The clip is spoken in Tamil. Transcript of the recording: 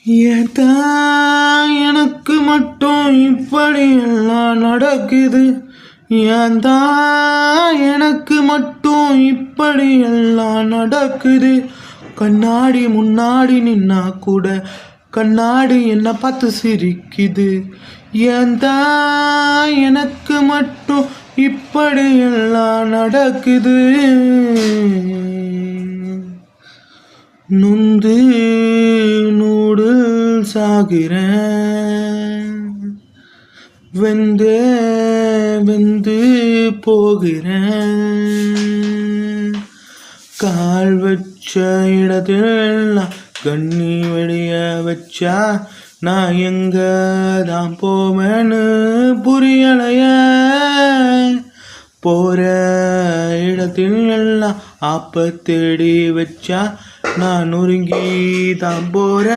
ஏன் எனக்கு மட்டும் இப்படி எல்லாம் நடக்குது? ஏன் எனக்கு மட்டும் இப்படி எல்லாம் நடக்குது? கண்ணாடி முன்னாடி நின்னா கூட கண்ணாடி என்ன பார்த்து சிரிக்குது. ஏன் எனக்கு மட்டும் இப்படி எல்லாம் நடக்குது? நொந்து நூடுல்ஸ் ஆகிறேன், வெந்து வெந்து போகிறேன். கால் வச்ச இடத்தில் கண்ணி வெளிய வச்சா நான் எங்க தான் போவேன்னு புரியலைய. போற இடத்தில் எல்லாம் ஆப்ப தேடி வச்சா நான் நொறுங்கி தான் போறேன்.